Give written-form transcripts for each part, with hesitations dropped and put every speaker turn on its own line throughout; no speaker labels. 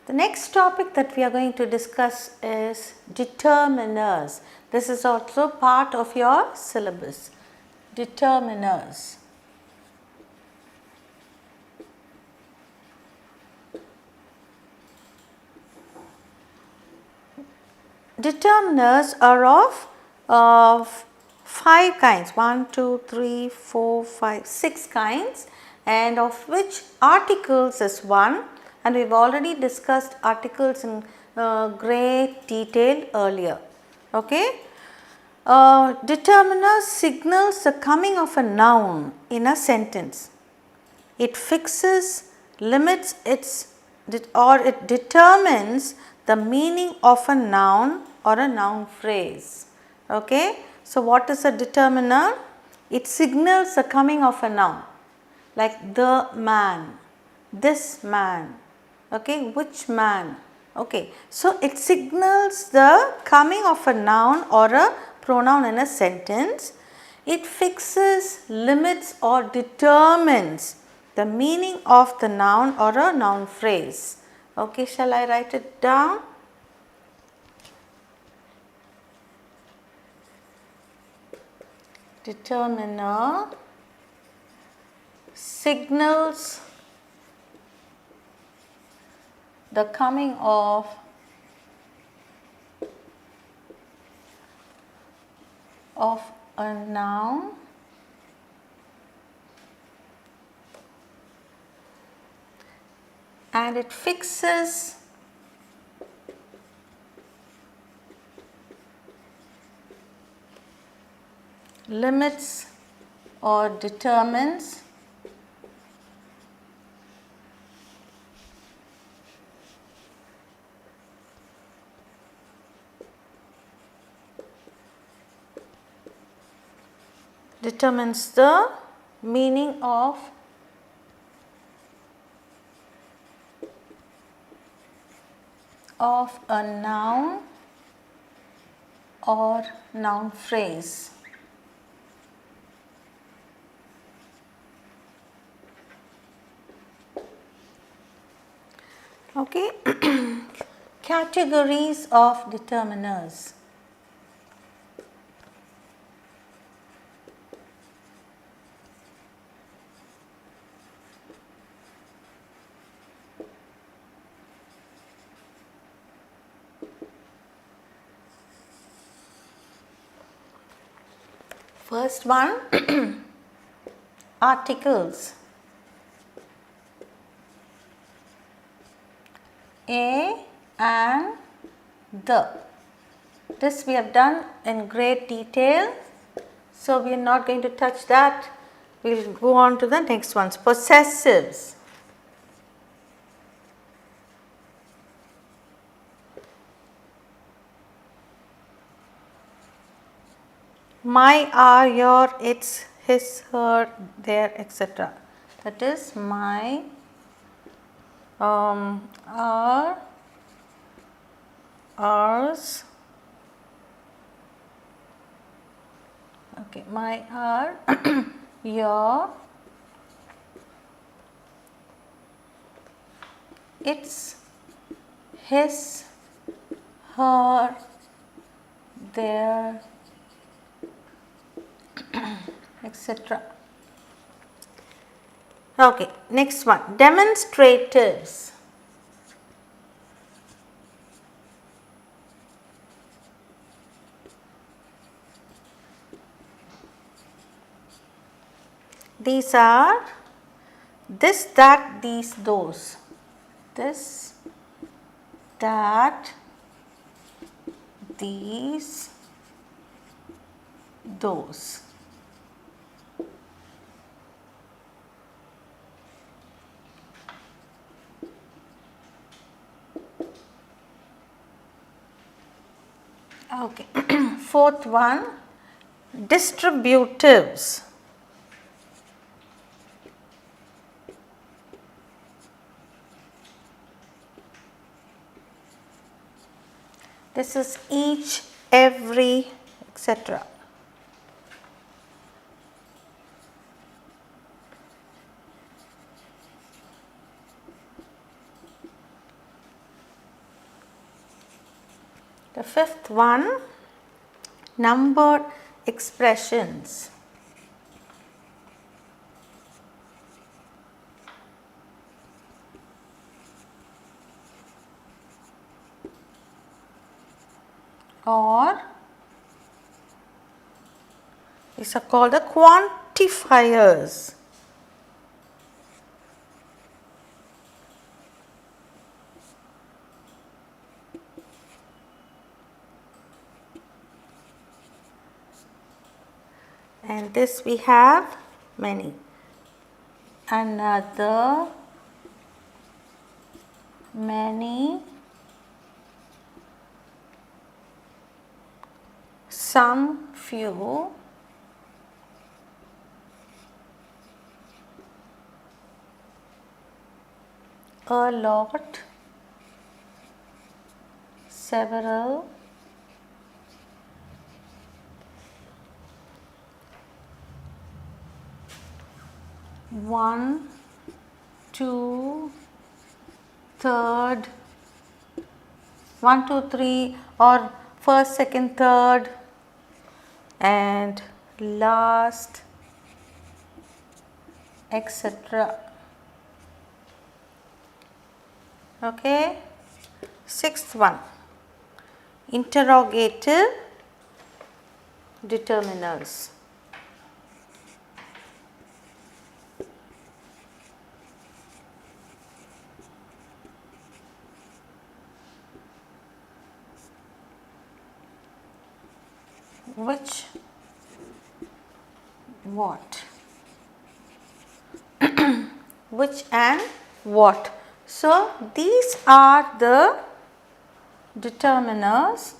The next topic that we are going to discuss is determiners. This is also part of your syllabus. Determiners. Determiners are of 5 kinds, 1, 2, 3, 4, 5, 6 kinds, and of which articles is one, and we have already discussed articles in great detail earlier. Okay. Determiner signals the coming of a noun in a sentence. It fixes, limits or it determines the meaning of a noun or a noun phrase. Okay. So, what is a determiner? It signals the coming of a noun, like the man, this man, okay, which man. Okay. So, it signals the coming of a noun or a pronoun in a sentence. It fixes, limits or determines the meaning of the noun or a noun phrase. Okay, shall I write it down? Determiner signals the coming of a noun and it fixes, limits or determines the meaning of a noun or noun phrase. Okay. Categories of determiners. First one, articles. A and the. This we have done in great detail, so we are not going to touch that. We will go on to the next ones. Possessives. My, our, your, its, his, her, their, etc. That is my, our, ours, okay, my, our, your, its, his, her, their, etc. Okay, next one, demonstratives. These are this, that, these, those. This, that, these, those. Okay. Fourth one, distributives. This is each, every, etc. The fifth one, numbered expressions. Or these are called the quantifiers. And this we have many. Another, many, some, few, a lot, several, one, two, third, 1, 2, 3, or first, second, third, and last, etc. Okay. Sixth one, interrogative determiners. Which, what, which and what. So, these are the determiners.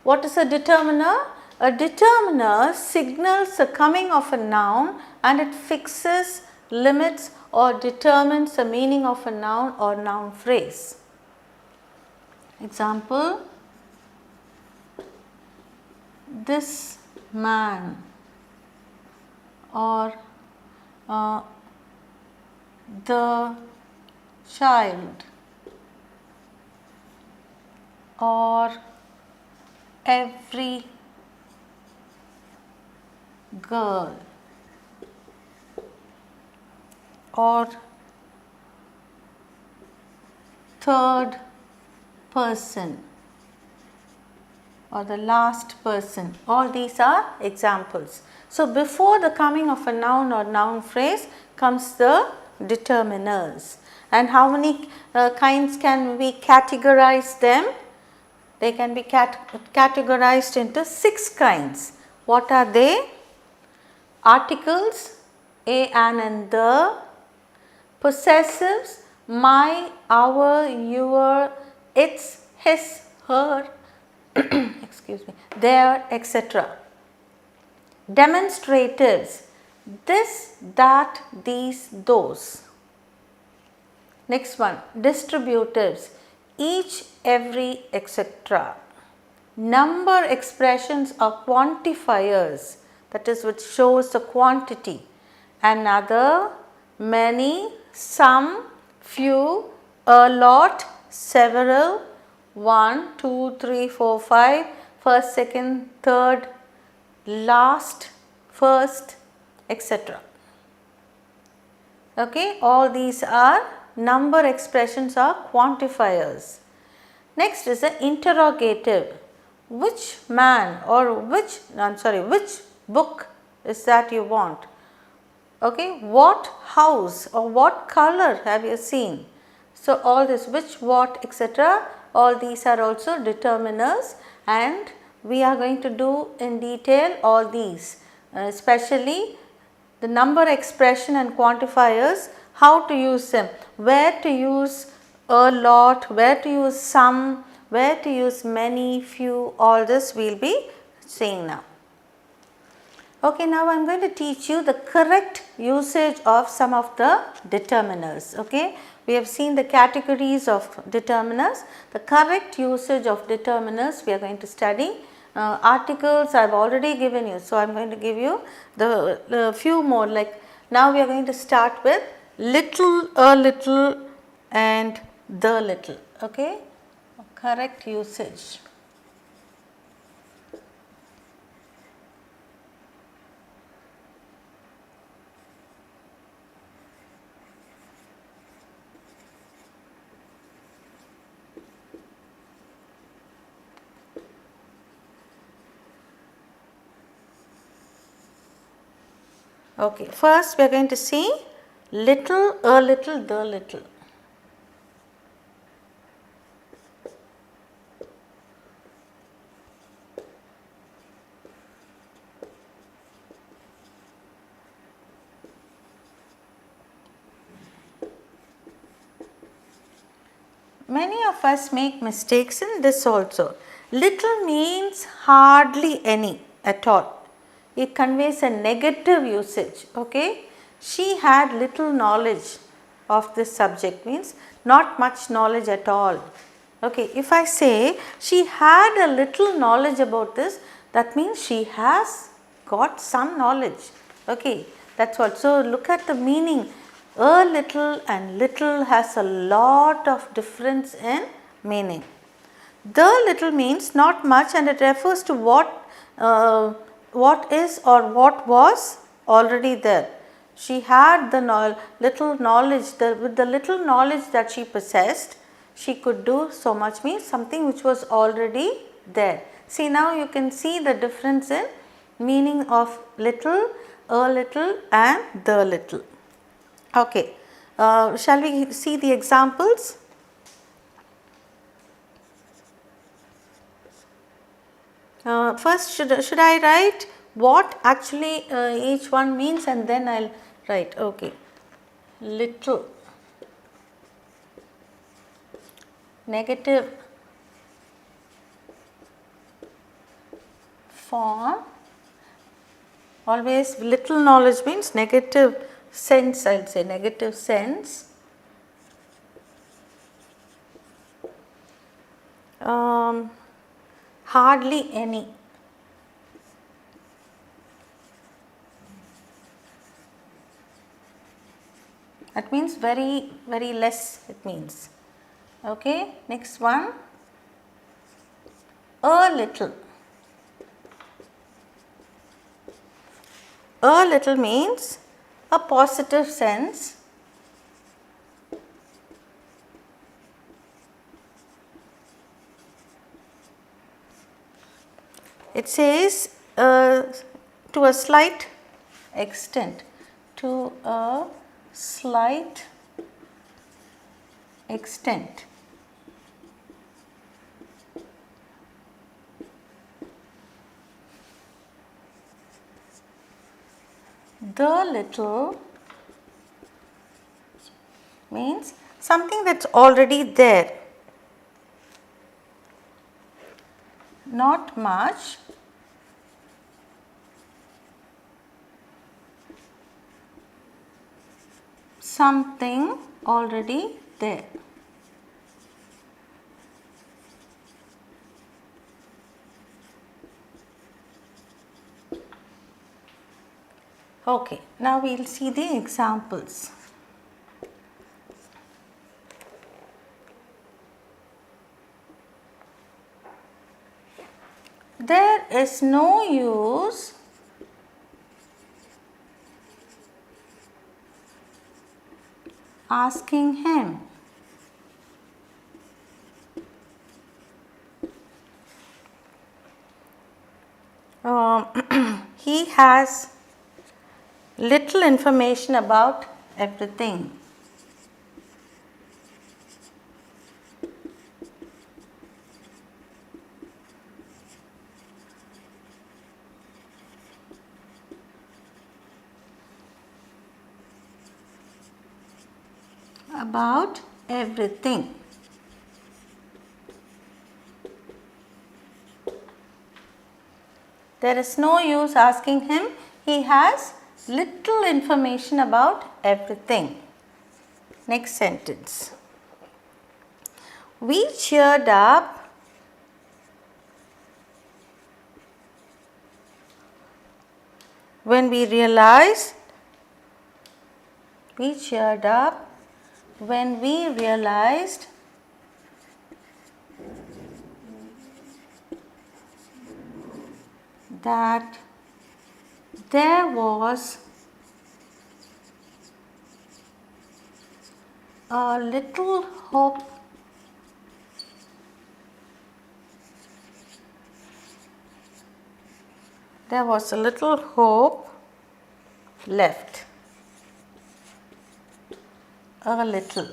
What is a determiner? A determiner signals the coming of a noun and it fixes, limits or determines the meaning of a noun or noun phrase. Example, this man, or the child, or every girl, or third person, or the last person. All these are examples. So, before the coming of a noun or noun phrase comes the determiners. And how many kinds can we categorize them? They can be categorized into 6 kinds. What are they? Articles, a, an and the. Possessives, my, our, your, its, his, her, excuse me, their, etc. Demonstratives, this, that, these, those. Next one, distributives, each, every, etc. Number expressions are quantifiers, that is which shows the quantity. Another, many, some, few, a lot, several, 1, 2, 3, 4, 5, first, second, third, last, first, etc. Okay, all these are number expressions or quantifiers. Next is the interrogative. Which man or which book is that you want? Okay, what house or what color have you seen? So, all this which, what, etc. all these are also determiners, and we are going to do in detail all these, especially the number expression and quantifiers, how to use them, where to use a lot, where to use some, where to use many, few, all this we will be seeing now. Okay, now I am going to teach you the correct usage of some of the determiners. Okay, we have seen the categories of determiners, the correct usage of determiners we are going to study. Articles I have already given you, so I am going to give you the few more. Like now we are going to start with little, a little and the little. Okay, correct usage. Okay, first we are going to see little, a little, the little. Many of us make mistakes in this also. Little means hardly any at all. It conveys a negative usage. Okay, she had little knowledge of this subject means not much knowledge at all. Okay, if I say she had a little knowledge about this, that means she has got some knowledge. Okay, that's what. So look at the meaning. A little and little has a lot of difference in meaning. The little means not much and it refers to what is or what was already there. She had the little knowledge, with the little knowledge that she possessed, she could do so much means something which was already there. See, now you can see the difference in meaning of little, a little and the little. Okay, shall we see the examples? First, should I write what actually each one means and then I will write. Okay, little, negative form, always little knowledge means negative sense, I will say negative sense. Hardly any. That means very, very less it means. Okay, next one, a little. A little means a positive sense. It says to a slight extent, to a slight extent. The little means something that's already there, not much, something already there. Okay, now we will see the examples. There is no use asking him. He has little information about everything. About everything. There is no use asking him. He has little information about everything. Next sentence. We cheered up when we realized, we cheered up when we realized that there was a little hope left. A little.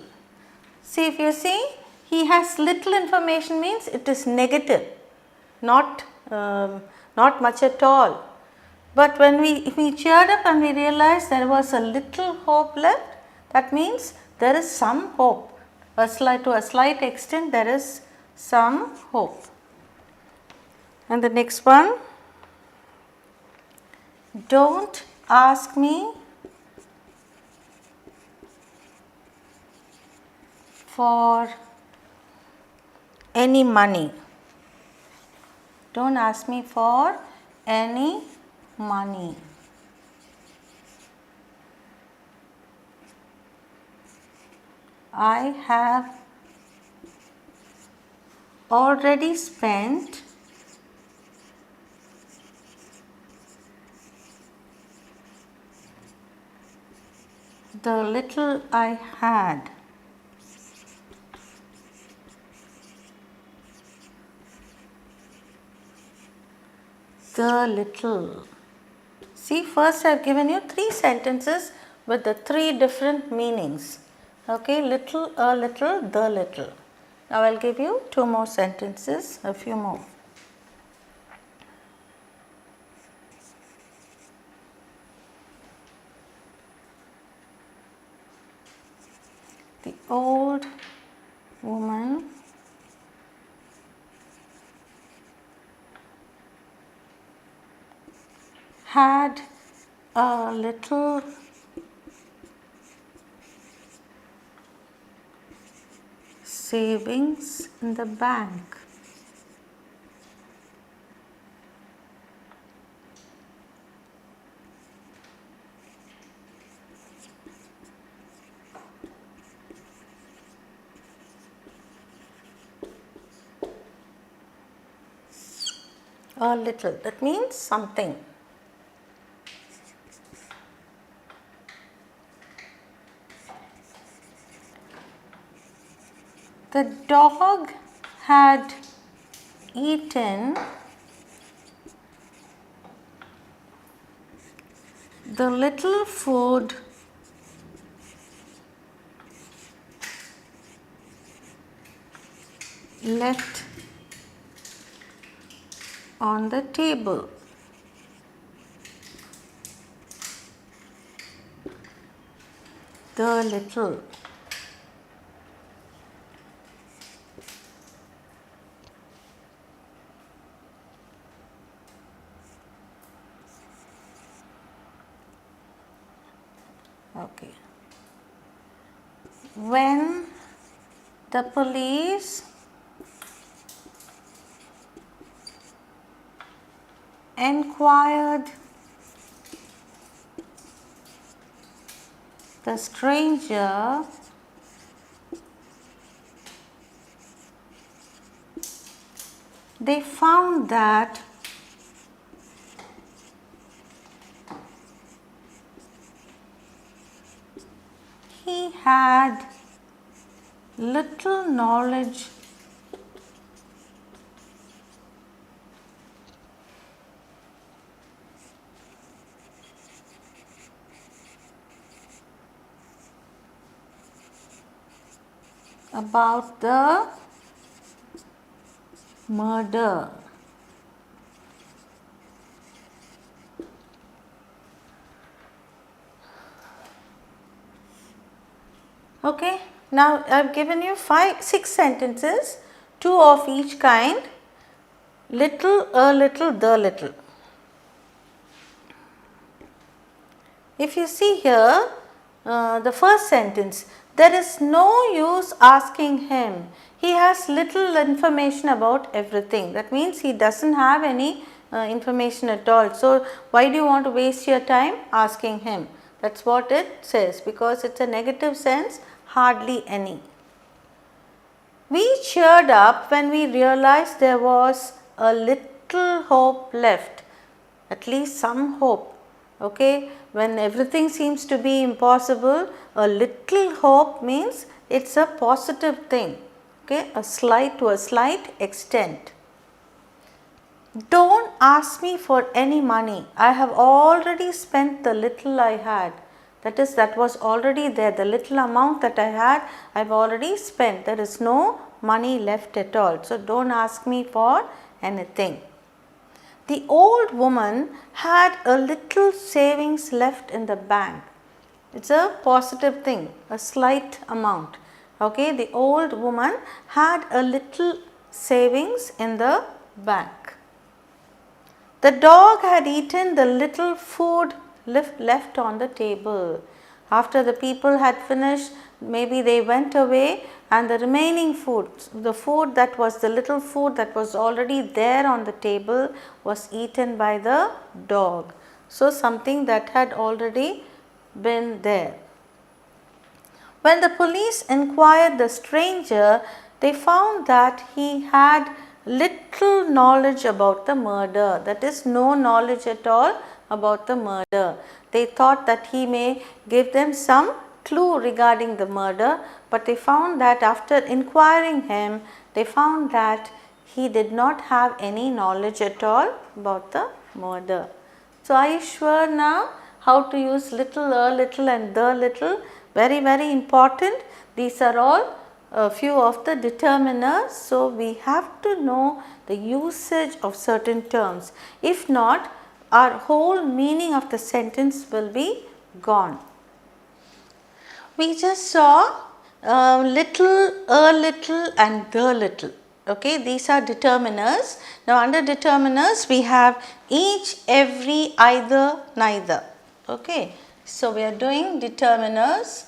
See, if you see, he has little information means it is negative, not much at all. But when we cheered up and we realized there was a little hope left, that means there is some hope. To a slight extent, there is some hope. And the next one, don't ask me for any money. Don't ask me for any money. I have already spent the little I had. The little. See, first I have given you 3 sentences with the 3 different meanings. Okay, little, a little, the little. Now I will give you 2 more sentences, a few more. The old woman had a little savings in the bank. A little, that means something. The dog had eaten the little food left on the table. The little. Okay. When the police enquired the stranger they found that he had little knowledge about the murder. Okay, now I have given you 6 sentences, 2 of each kind, little, a little, the little. If you see here, the first sentence, there is no use asking him. He has little information about everything. That means he doesn't have any information at all. So, why do you want to waste your time asking him? That is what it says, because it is a negative sense, hardly any. We cheered up when we realized there was a little hope left. at least some hope. Okay, when everything seems to be impossible, a little hope means it's a positive thing. Okay, to a slight extent. Don't ask me for any money. I have already spent the little I had. That was already there. The little amount that I had, I have already spent. There is no money left at all. So, don't ask me for anything. The old woman had a little savings left in the bank. It's a positive thing, a slight amount. Okay, the old woman had a little savings in the bank. The dog had eaten the little food left on the table. After the people had finished, maybe they went away, and the remaining food, the food that was the little food that was already there on the table, was eaten by the dog. So, something that had already been there. When the police inquired the stranger, they found that he had little knowledge about the murder, that is, no knowledge at all about the murder. They thought that he may give them some clue regarding the murder, but they found that after inquiring him, they found that he did not have any knowledge at all about the murder. So, are you sure now how to use little, a little and the little? Very, very important. These are all a few of the determiners. So, we have to know the usage of certain terms. If not, our whole meaning of the sentence will be gone. We just saw little, a little and the little. Okay, these are determiners. Now, under determiners we have each, every, either, neither. Okay, so we are doing determiners.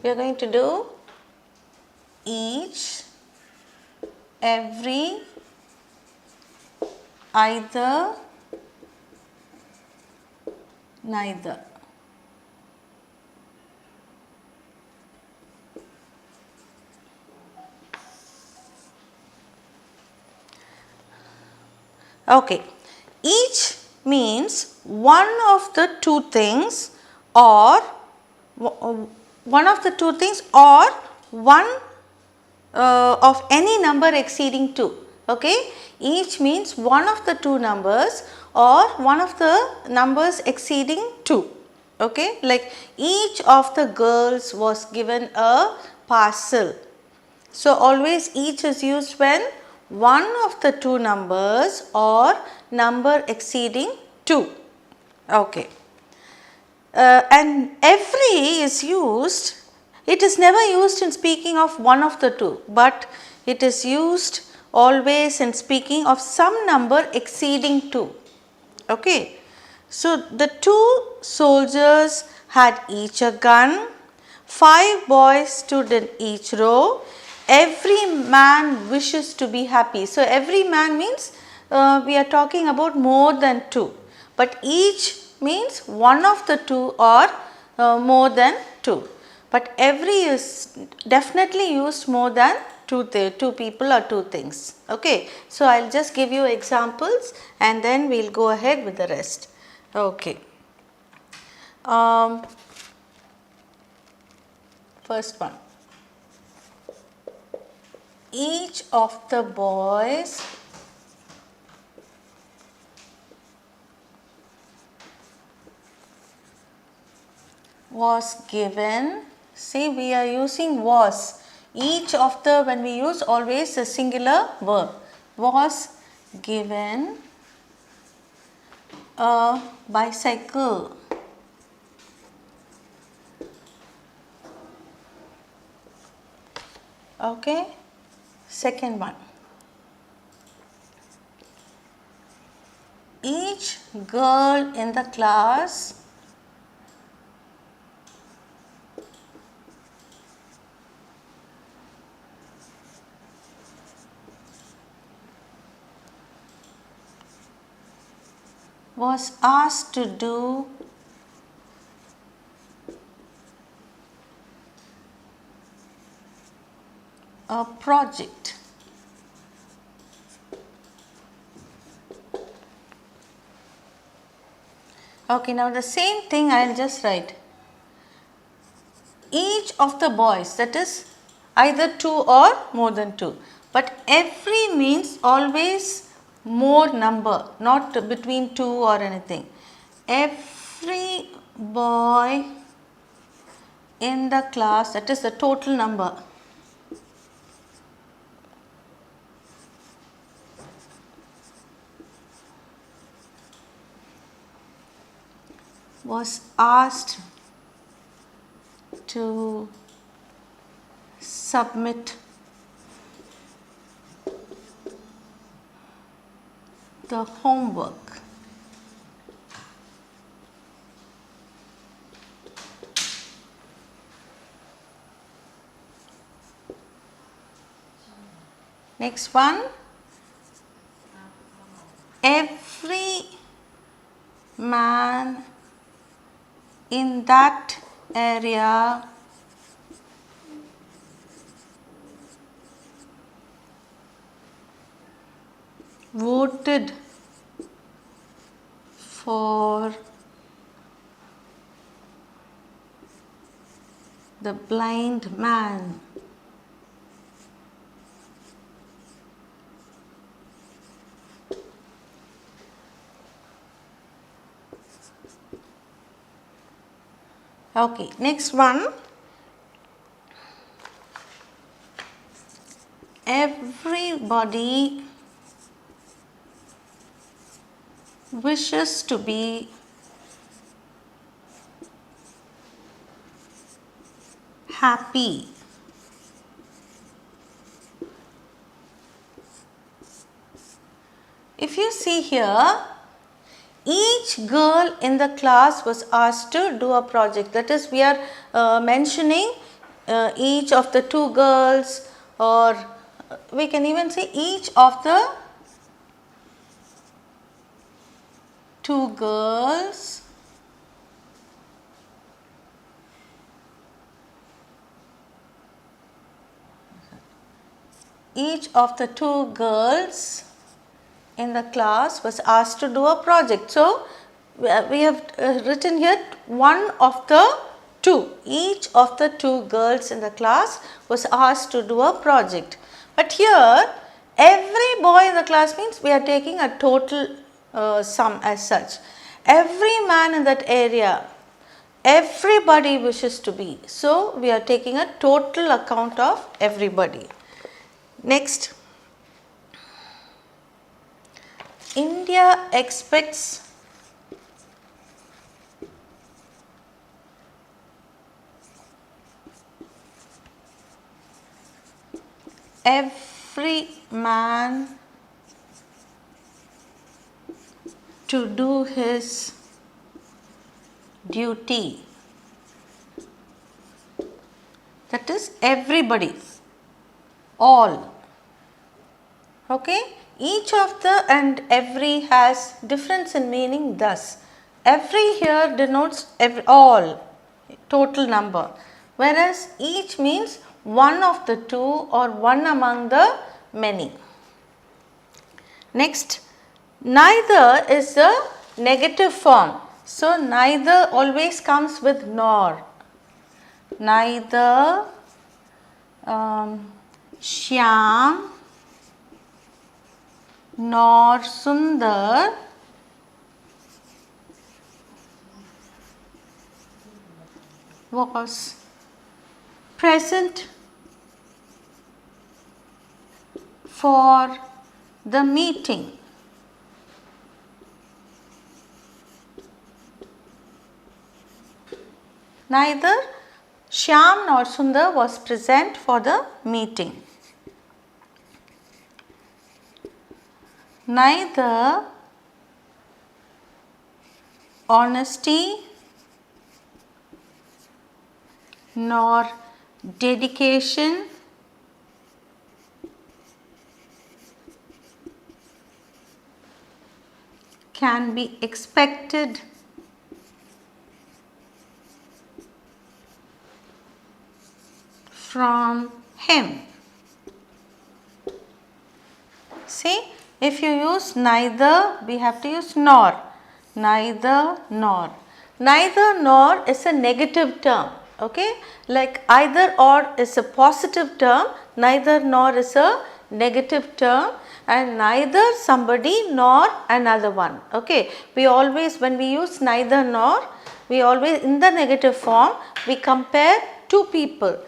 We are going to do each, every, either, neither. Okay, each means one of the two things, or one of the two things, or one of any number exceeding 2. Okay, each means one of the two numbers or one of the numbers exceeding 2. Okay, like each of the girls was given a parcel. So, always each is used when one of the two numbers or number exceeding 2. Okay. And every is used, it is never used in speaking of one of the two, but it is used always in speaking of some number exceeding 2. Okay. So, the 2 soldiers had each a gun, 5 boys stood in each row, every man wishes to be happy. So, every man means we are talking about more than 2, but each means one of the two or more than 2, but every is definitely used more than two people or two things. Okay. So, I will just give you examples and then we will go ahead with the rest. Okay. First one, each of the boys was given, see we are using was, each of the, when we use always a singular verb, was given a bicycle. Okay. Second one, each girl in the class was asked to do a project. Okay, now the same thing I will just write. Each of the boys, that is either 2 or more than 2. But every means always more number, not between 2 or anything. Every boy in the class, that is the total number. Was asked to submit the homework. Next one, every man in that area voted for the blind man. Okay, next one. Everybody wishes to be happy. If you see here, each girl in the class was asked to do a project. That is, we are mentioning each of the 2 girls, or we can even say each of the 2 girls in the class was asked to do a project. So, we have written here one of the 2. Each of the 2 girls in the class was asked to do a project. But here every boy in the class means we are taking a total sum as such. Every man in that area, everybody wishes to be. So, we are taking a total account of everybody. Next, India expects every man to do his duty. That is everybody, all. Okay, each of the and every has difference in meaning. Thus, every here denotes all, total number, whereas each means one of the 2 or one among the many. Next, neither is the negative form. So, neither always comes with nor. Neither Shyam nor Sundar was present for the meeting. Neither Shyam nor Sundar was present for the meeting. Neither honesty nor dedication can be expected from him. See, if you use neither, we have to use nor. Neither nor. Neither nor is a negative term. Okay, like either or is a positive term, neither nor is a negative term, and neither somebody nor another one. Okay, we always, when we use neither nor, we always, in the negative form, we compare two people,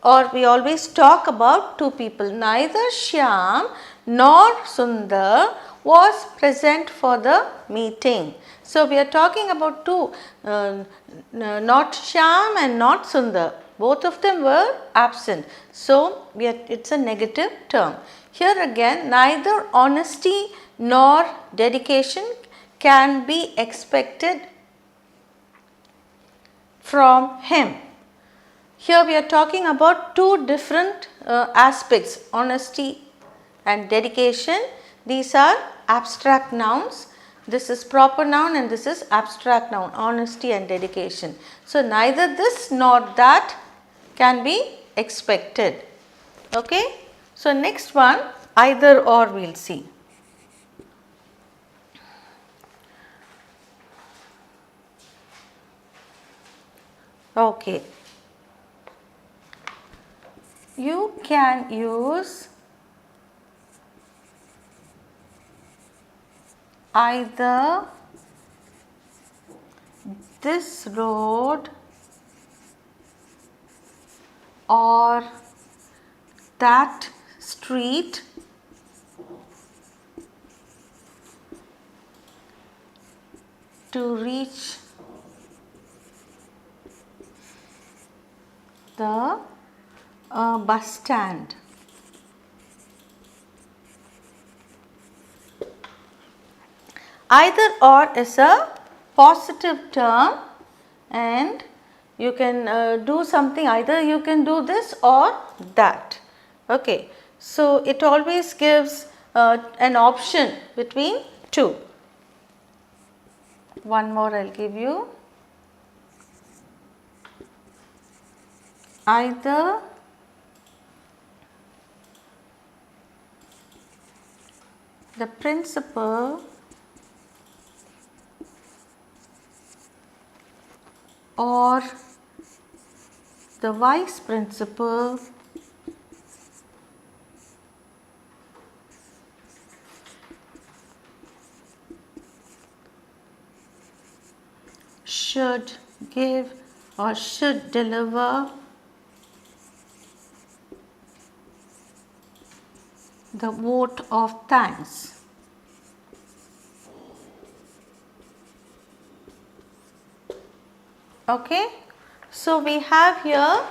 or we always talk about two people. Neither Shyam nor Sundar was present for the meeting. So, we are talking about two, not Shyam and not Sundar. Both of them were absent. So, it is a negative term. Here again, neither honesty nor dedication can be expected from him. Here we are talking about two different aspects, honesty and dedication. These are abstract nouns. This is proper noun and this is abstract noun, honesty and dedication. So, neither this nor that can be expected. Okay. So, next one, either or we will see. Okay. You can use either this road or that street to reach the bus stand. Either or is a positive term, and you can do something, either you can do this or that. Okay. So, it always gives an option between two. One more I will give you. Either the principal or the vice principal should give or should deliver the vote of thanks. Okay. So, we have here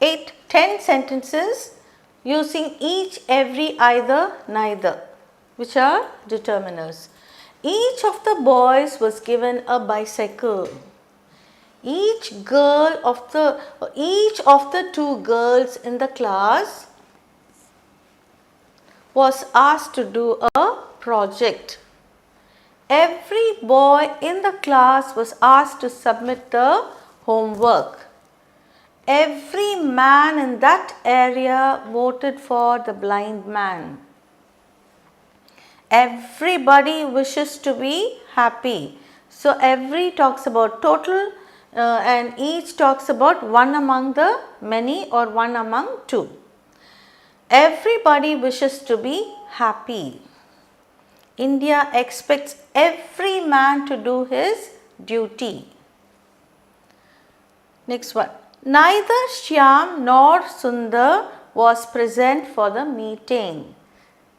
10 sentences using each, every, either, neither, which are determiners. Each of the boys was given a bicycle. Each of the two girls in the class was asked to do a project. Every boy in the class was asked to submit the homework. Every man in that area voted for the blind man. Everybody wishes to be happy. So, every talks about total and each talks about one among the many or one among two. Everybody wishes to be happy. India expects every man to do his duty. Next one. Neither Shyam nor Sundar was present for the meeting.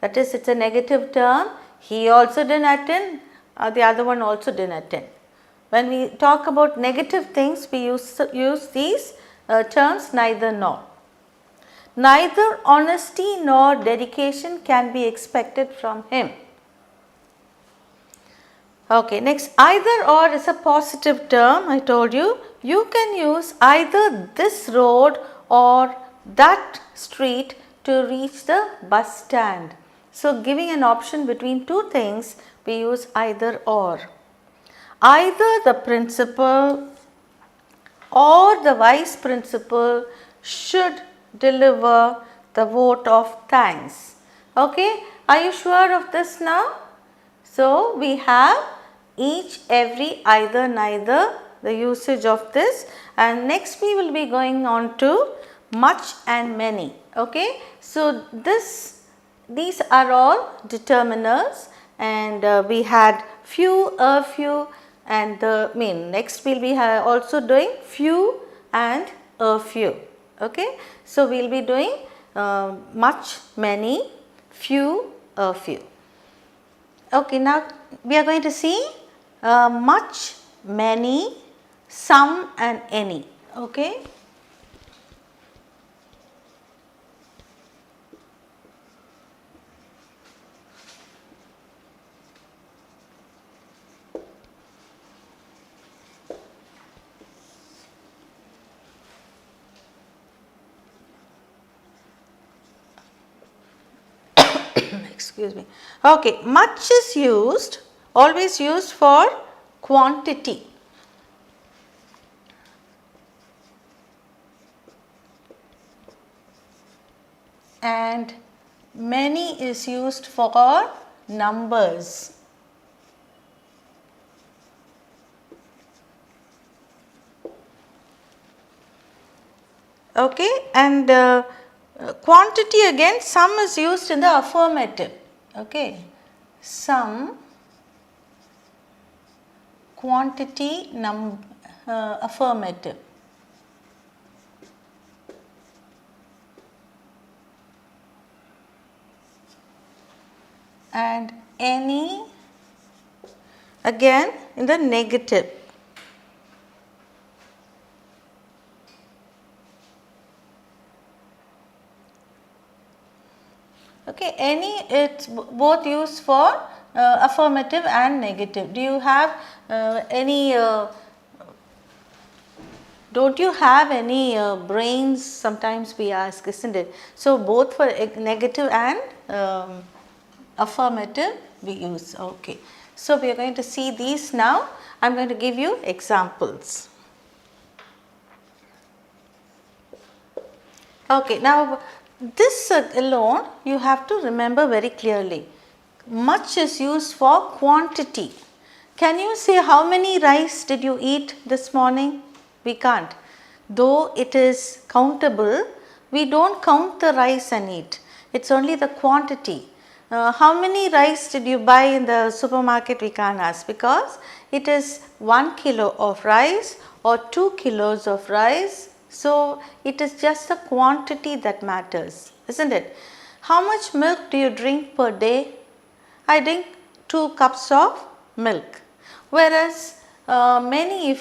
That is, it is a negative term. He also didn't attend, the other one also didn't attend. When we talk about negative things, we use these terms neither nor. Neither honesty nor dedication can be expected from him. Okay, next, either or is a positive term. I told you, you can use either this road or that street to reach the bus stand. So, giving an option between two things, we use either or. Either the principal or the vice principal should deliver the vote of thanks. Okay, Are you sure of this now? So, we have each, every, either, neither, the usage of this, and next we will be going on to much and many. Okay. So, these are all determiners, and we had few, a few, and next we will be also doing few and a few. Okay. So, we will be doing much, many, few, a few. Okay, now we are going to see much, many, some and any. Okay. Excuse me. Okay, much is used, always used for quantity. And many is used for numbers. Okay, and quantity again, some is used in the affirmative. Okay, some, quantity, affirmative. And any again in the negative. Okay, any, it's both used for affirmative and negative. Do you have any, don't you have any brains, sometimes we ask, isn't it? So, both for negative and affirmative we use. Okay. So, we are going to see these now. I am going to give you examples. Okay. Now, this alone you have to remember very clearly. Much is used for quantity. Can you say how many rice did you eat this morning? We can't. Though it is countable, we don't count the rice and eat. It is only the quantity. How many rice did you buy in the supermarket? We can't ask, because it is 1 kilo of rice or 2 kilos of rice. So, it is just the quantity that matters, isn't it? How much milk do you drink per day? I drink 2 cups of milk. Whereas many,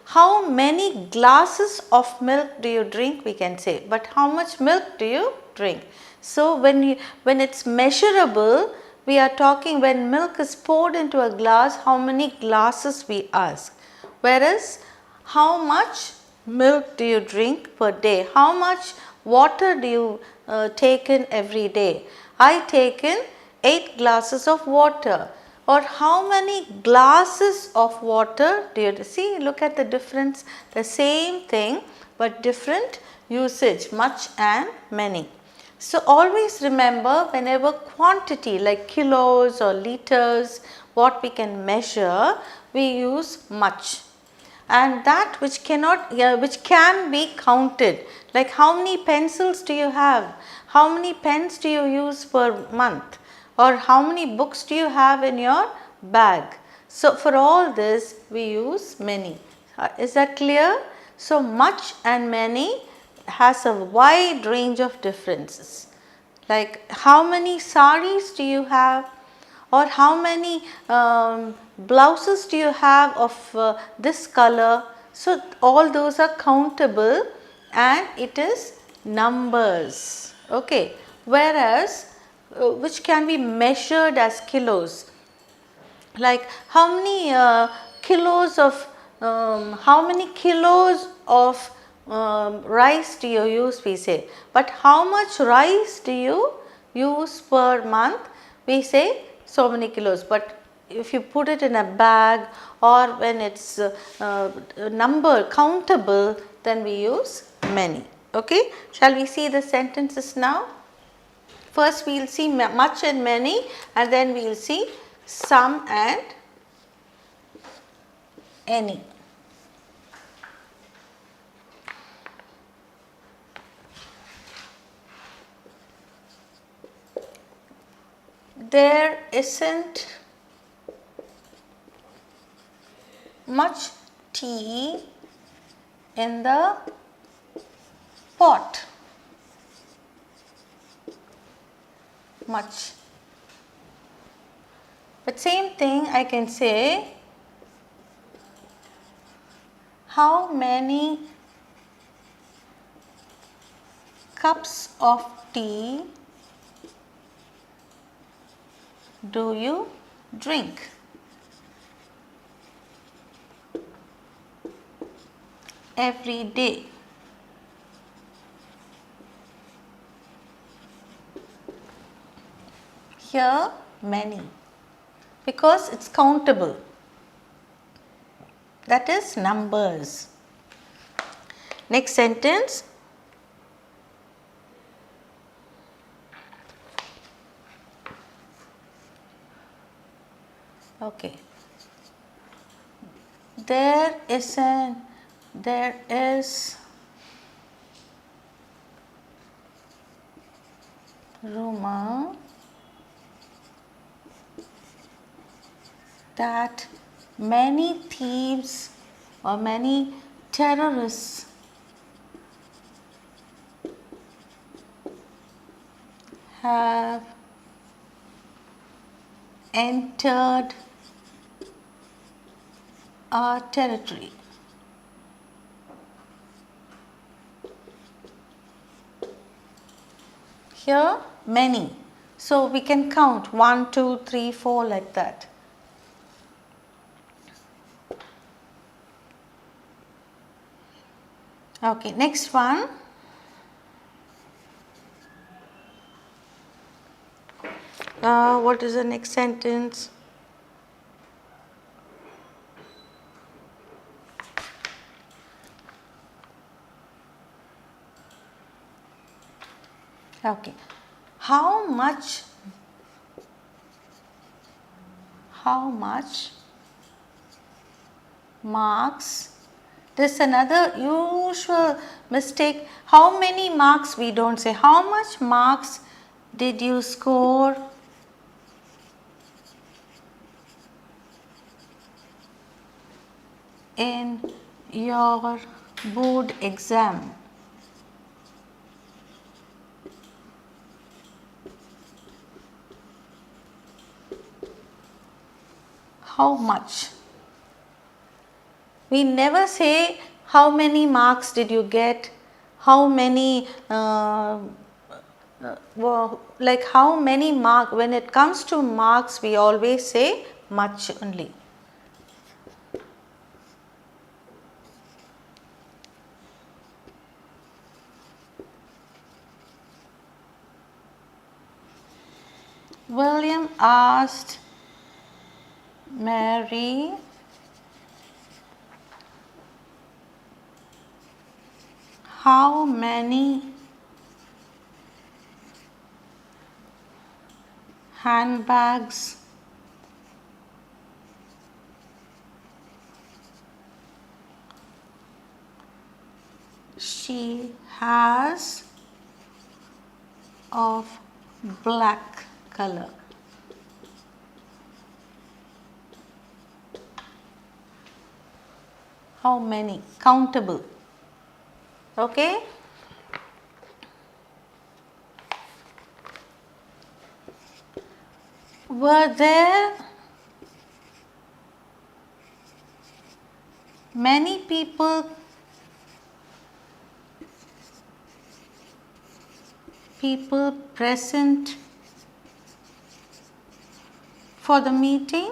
how many glasses of milk do you drink, we can say, but how much milk do you drink? So, when it is measurable, we are talking when milk is poured into a glass, how many glasses we ask. Whereas, how much milk do you drink per day? How much water do you take in every day? I take in 8 glasses of water. Or how many glasses of water do you see? Look at the difference, the same thing but different usage, much and many. So, always remember, whenever quantity like kilos or liters, what we can measure, we use much. And that which cannot, which can be counted, like how many pencils do you have, how many pens do you use per month, or how many books do you have in your bag. So, for all this we use many. Is that clear? So, much and many has a wide range of differences, like how many saris do you have, or how many blouses do you have of this color. So, all those are countable and it is numbers. Okay. Whereas, which can be measured as kilos, like how many kilos of rice do you use, we say, but how much rice do you use per month, we say so many kilos. But if you put it in a bag or when it is countable, then we use many. Okay. Shall we see the sentences now? First we will see much and many, and then we will see some and any. There isn't much tea in the pot. Much. But same thing I can say, how many cups of tea do you drink? Every day. Here many, because it's countable, that is numbers. Next sentence. Okay. There is rumor that many thieves or many terrorists have entered our territory. Here many, so we can count 1, 2, 3, 4 like that. Okay, next one. What is the next sentence? Okay, how much marks? This is another usual mistake. How many marks we don't say. How much marks did you score in your board exam? How much? We never say how many marks did you get, how many like how many marks. When it comes to marks, we always say much only. William asked Mary how many handbags she has of black color. How many? Countable. Okay. Were there many people present for the meeting?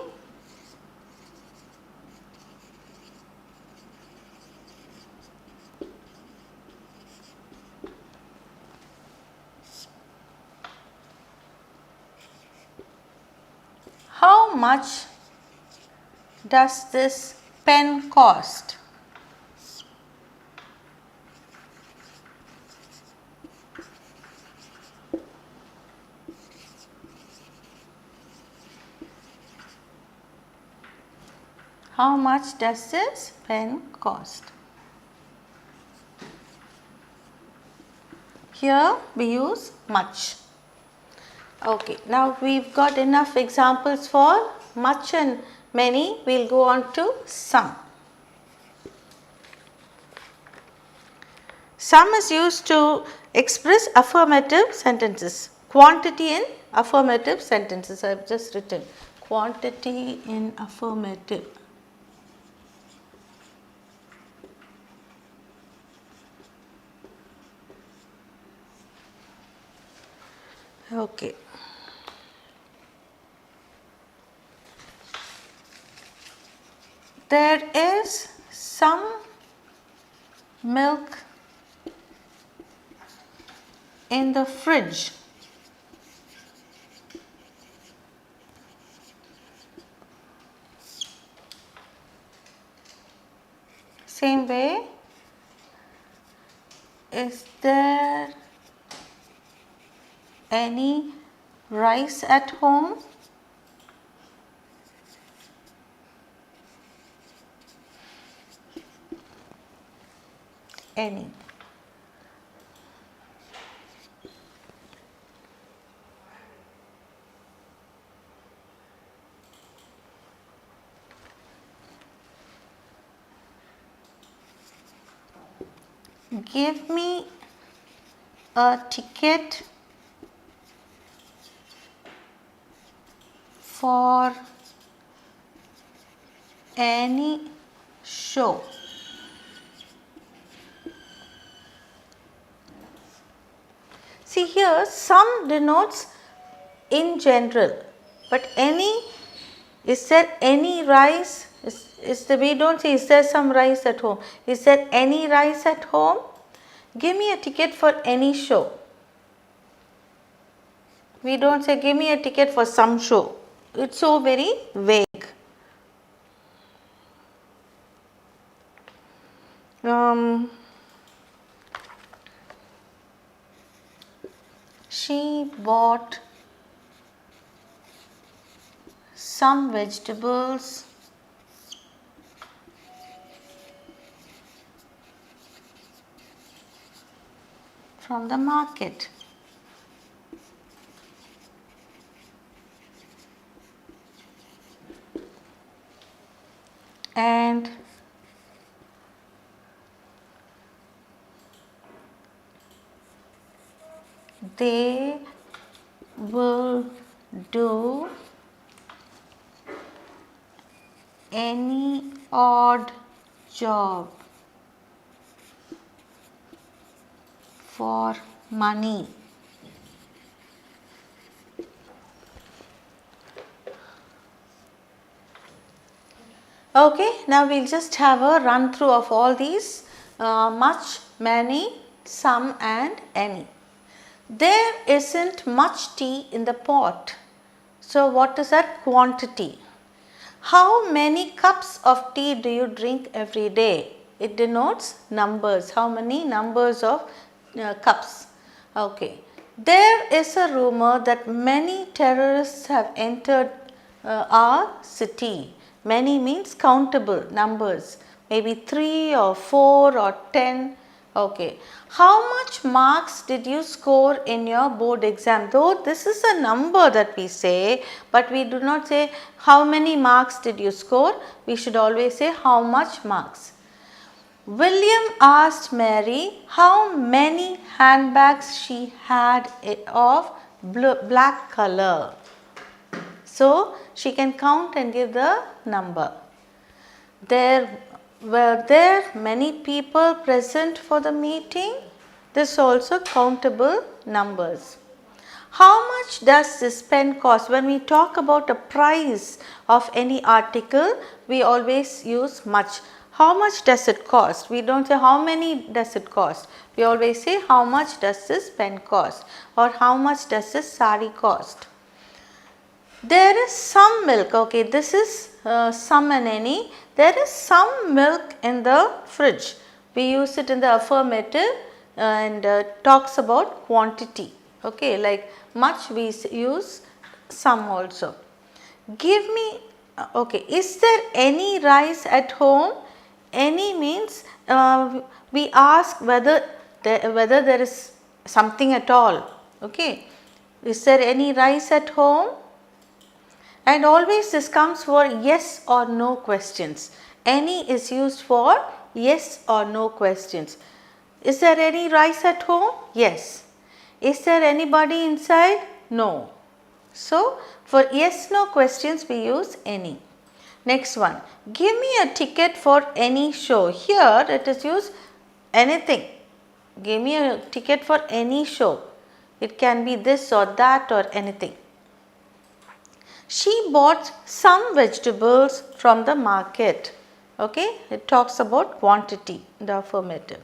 How much does this pen cost? How much does this pen cost? Here we use much. Okay, now we've got enough examples for much and many. We'll go on to some. Some is used to express affirmative sentences. Quantity in affirmative sentences. I have just written quantity in affirmative. Okay. There is some milk in the fridge. Same way, is there any rice at home? Any. Give me a ticket for any show. See here, some denotes in general, but any, is there any rice? We don't say is there some rice at home. Is there any rice at home? Give me a ticket for any show. We don't say give me a ticket for some show. It's so very vague. She bought some vegetables from the market. And they will do any odd job for money. Okay, now we'll just have a run through of all these much, many, some and any. There isn't much tea in the pot. So what is that? Quantity. How many cups of tea do you drink every day? It denotes numbers. How many numbers of cups? Okay. There is a rumor that many terrorists have entered our city. Many means countable numbers, maybe 3 or 4 or 10. Okay. How much marks did you score in your board exam? Though this is a number that we say, but we do not say how many marks did you score. We should always say how much marks. William asked Mary how many handbags she had of black color. So she can count and give the number. Were there many people present for the meeting? This also countable numbers. How much does this pen cost? When we talk about a price of any article, we always use much. How much does it cost? We don't say how many does it cost. We always say how much does this pen cost or how much does this sari cost. There is some milk. Okay, this is some and any. There is some milk in the fridge. We use it in the affirmative and talks about quantity. Okay, like much we use some also. Give me Okay, is there any rice at home? Any means we ask whether there is something at all. Okay, is there any rice at home? And always this comes for yes or no questions. Any is used for yes or no questions. Is there any rice at home? Yes. Is there anybody inside? No. So, for yes no questions we use any. Next one, give me a ticket for any show. Here it is used anything. Give me a ticket for any show. It can be this or that or anything. She bought some vegetables from the market. Okay, it talks about quantity, the affirmative.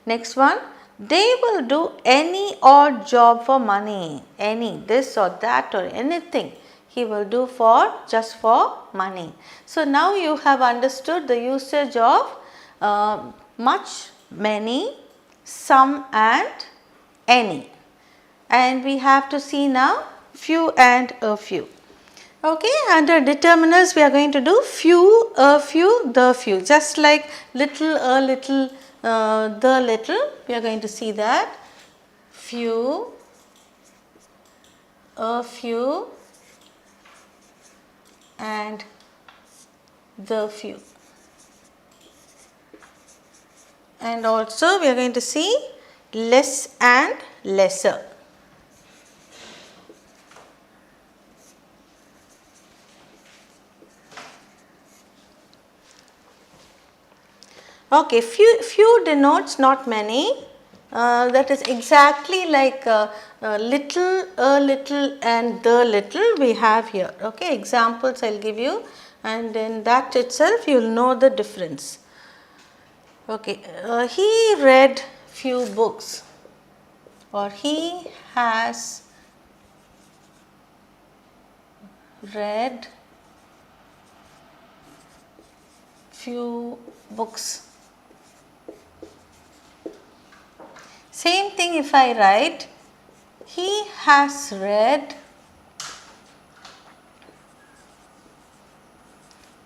Next one, they will do any odd job for money. Any, this or that or anything he will do for just for money. So now you have understood the usage of much, many, some and any. And we have to see now few and a few. Okay, under determiners we are going to do few, a few, the few, just like little, a little, the little, we are going to see that few, a few and the few. And also we are going to see less and lesser. Okay, few denotes not many. That is exactly like little, a little and the little we have here. Okay, examples I will give you, and in that itself you will know the difference. Okay, he read few books, or he has read few books. Same thing if I write, he has read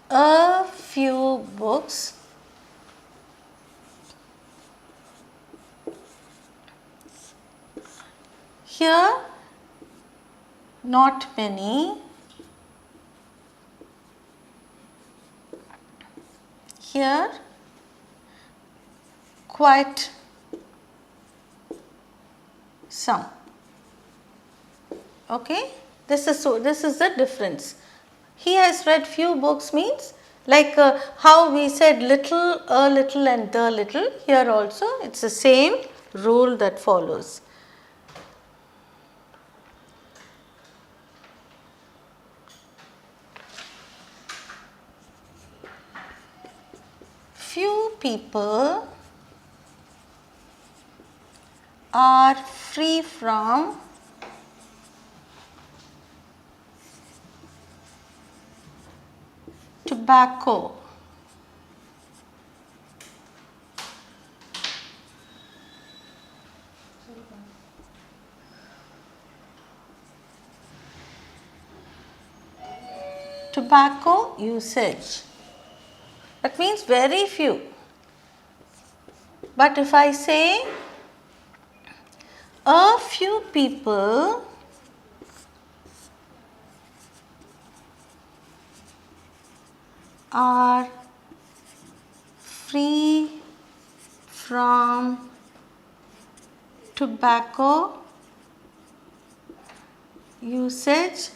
a few books. Here, not many. Here, quite some. Okay, this is the difference. He has read few books means like how we said little, a little and the little, here also it is the same rule that follows. Few people are free from tobacco. Tobacco usage. That means very few. But if I say a few people are free from tobacco usage,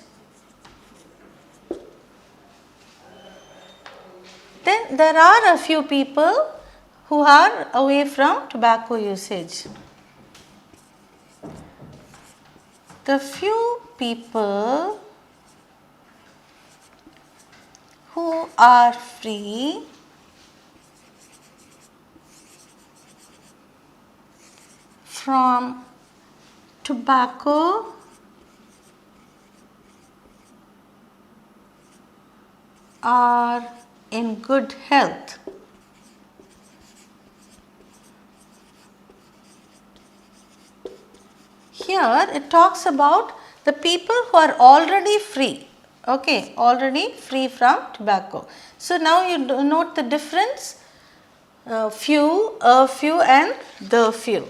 then there are a few people who are away from tobacco usage. The few people who are free from tobacco are in good health. Here it talks about the people who are already free. okay, already free from tobacco. So, now you note the difference, few, a few and the few.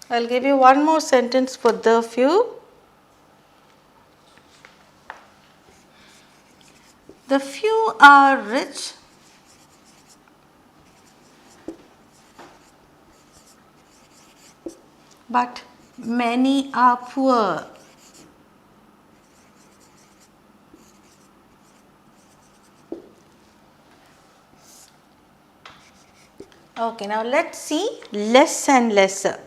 I will give you one more sentence for the few. The few are rich, but many are poor. Okay, now let us see less and lesser.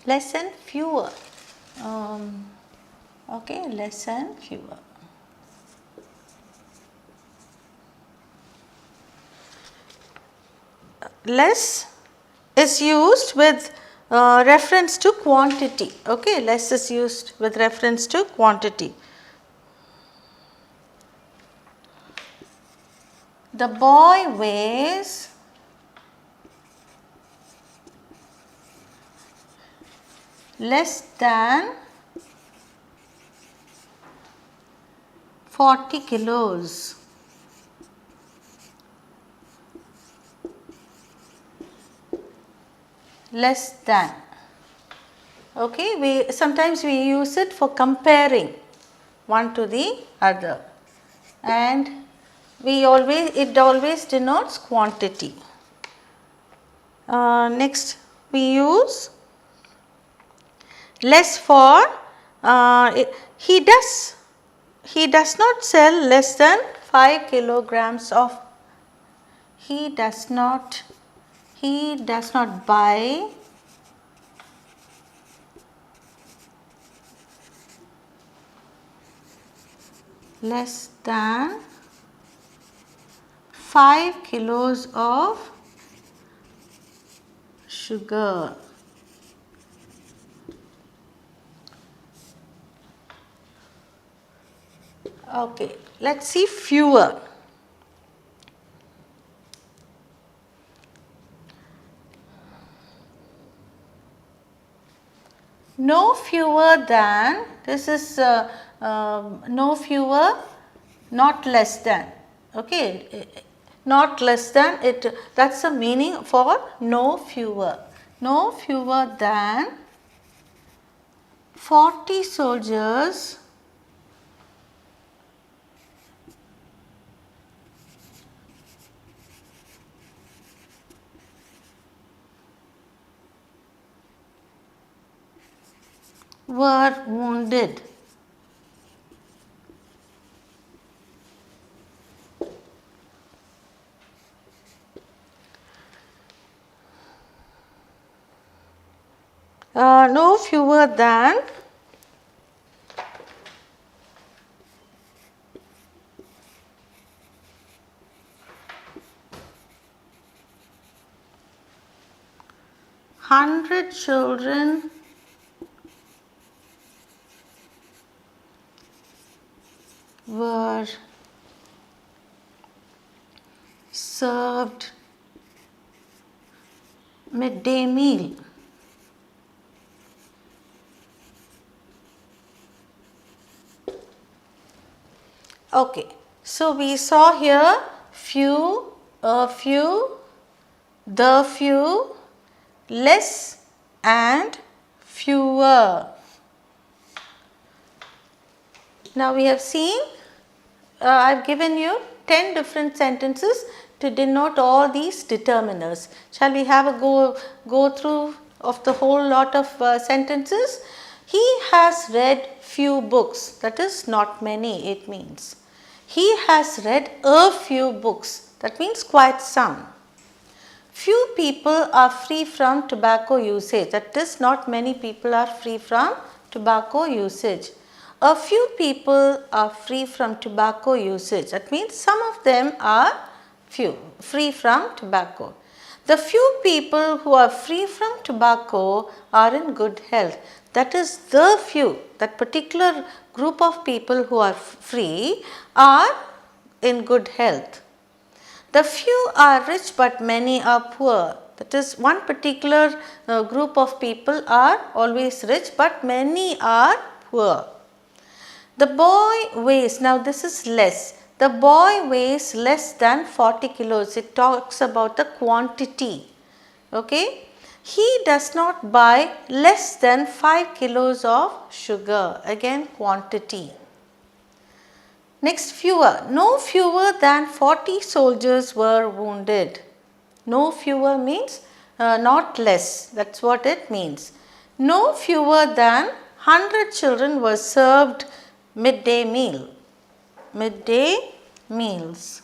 Less and fewer. Okay, less and fewer. Less is used with reference to quantity. Okay, less is used with reference to quantity. The boy weighs less than 40 kilos. Less than. Okay, sometimes we use it for comparing one to the other, and it always denotes quantity. Next we use less for he does not sell less than 5 kilograms of, he does not buy less than 5 kilos of sugar. Okay, let us see fewer. No fewer than, this is no fewer, not less than. Okay, not less than, that is the meaning for no fewer. No fewer than 40 soldiers were wounded. No fewer than 100 children were served midday meal. Okay, so we saw here few, a few, the few, less and fewer. Now we have seen, I have given you 10 different sentences to denote all these determiners. Shall we have a go through of the whole lot of sentences? He has read few books, that is not many, it means. He has read a few books, that means quite some. Few people are free from tobacco usage, that is not many people are free from tobacco usage. A few people are free from tobacco usage, that means some of them are free from tobacco. The few people who are free from tobacco are in good health, that is the few, that particular group of people who are free are in good health. The few are rich but many are poor, that is one particular group of people are always rich but many are poor. The boy weighs, now this is less, the boy weighs less than 40 kilos. It talks about the quantity. Okay. He does not buy less than 5 kilos of sugar. Again quantity. Next, fewer. No fewer than 40 soldiers were wounded. No fewer means not less. That is what it means. No fewer than 100 children were served midday meal. Midday meals.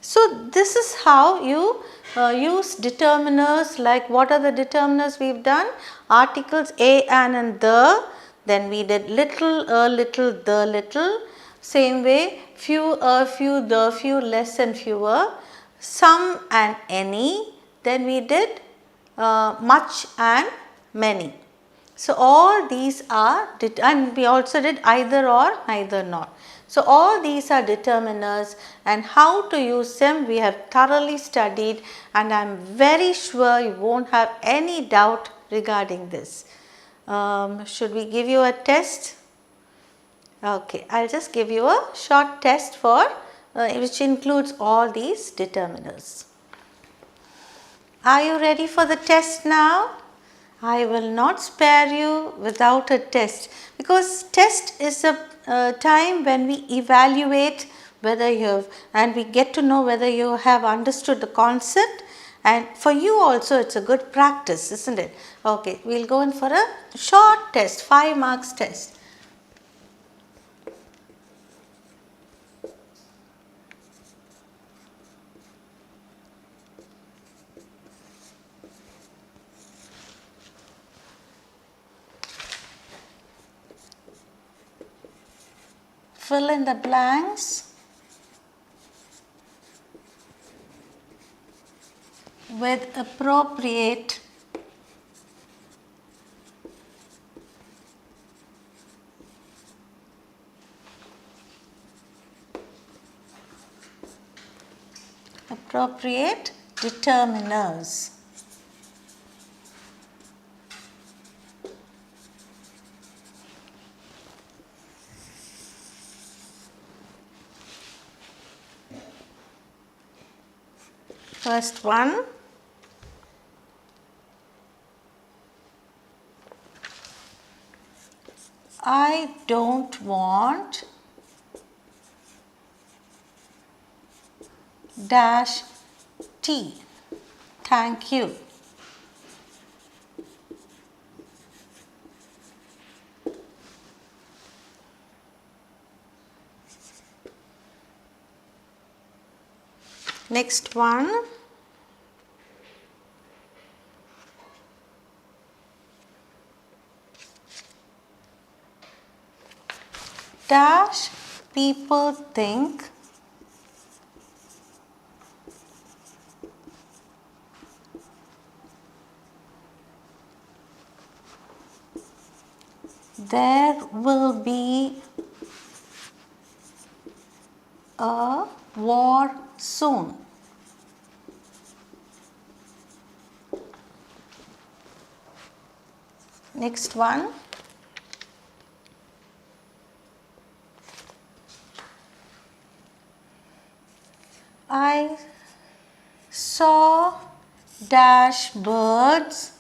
So, this is how you use determiners. Like, what are the determiners we have done? Articles a, an and the. Then we did little, a little, the little. Same way, few, a few, the few, less and fewer. Some and any. Then we did much and many. So, all these are, and we also did either or, neither nor. So, all these are determiners, and how to use them we have thoroughly studied, and I am very sure you will not have any doubt regarding this. Should we give you a test? Okay, I will just give you a short test for which includes all these determiners. Are you ready for the test now? I will not spare you without a test, because test is a time when we evaluate whether you have, and we get to know whether you have understood the concept, and for you also it is a good practice, isn't it? Okay, we will go in for a short test, 5 marks test. Fill in the blanks with appropriate determiners. First one, I don't want dash tea. Thank you. Next one, dash people think there will be a war soon. Next one, I saw dash birds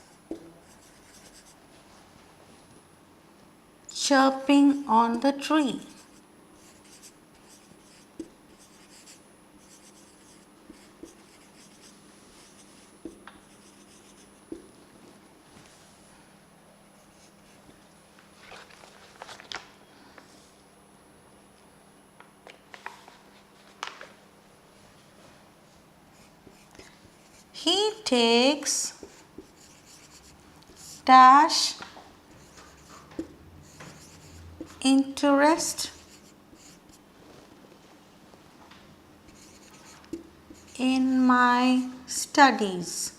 chirping on the tree. He takes dash interest in my studies.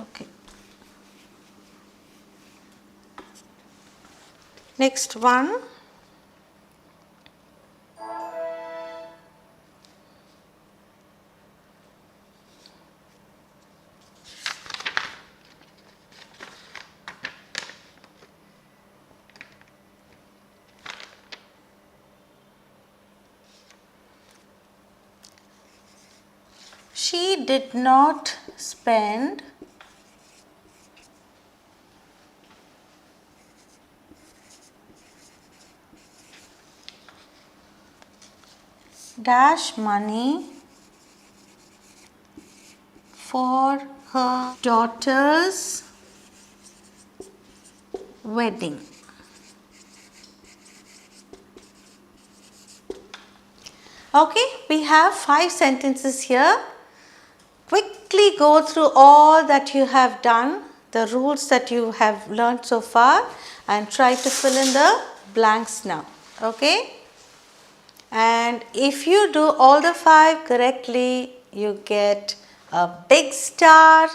Okay. Next one. She did not spend dash money for her daughter's wedding. Okay, we have 5 sentences here. Quickly go through all that you have done, the rules that you have learned so far, and try to fill in the blanks now. Okay? And if you do all the 5 correctly, you get a big star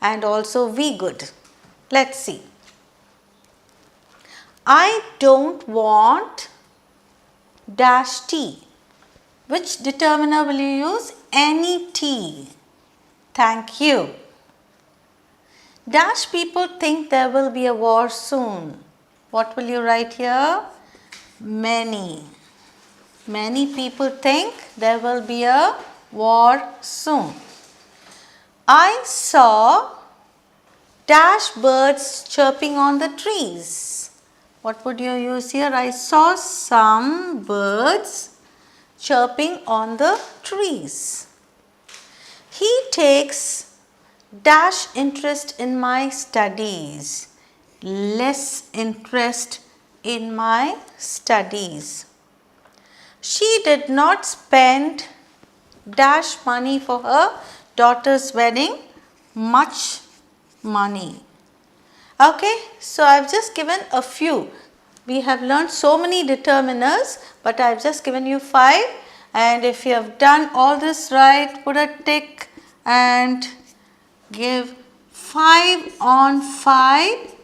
and also V good. Let's see. I don't want dash T. Which determiner will you use? Any T. Thank you. Dash people think there will be a war soon. What will you write here? Many. Many people think there will be a war soon. I saw dash birds chirping on the trees. What would you use here? I saw some birds chirping on the trees. He takes dash interest in my studies, less interest in my studies. She did not spend dash money for her daughter's wedding, much money. Okay, so I have just given a few. We have learned so many determiners, but I have just given you 5. And if you have done all this right, put a tick and give 5 on 5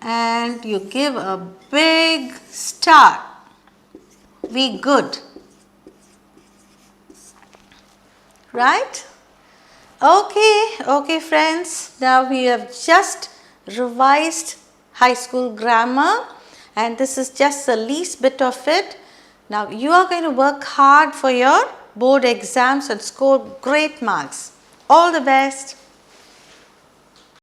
and you give a big star. Be good. Right? Okay friends. Now we have just revised high school grammar and this is just the least bit of it. Now you are going to work hard for your board exams and score great marks. All the best.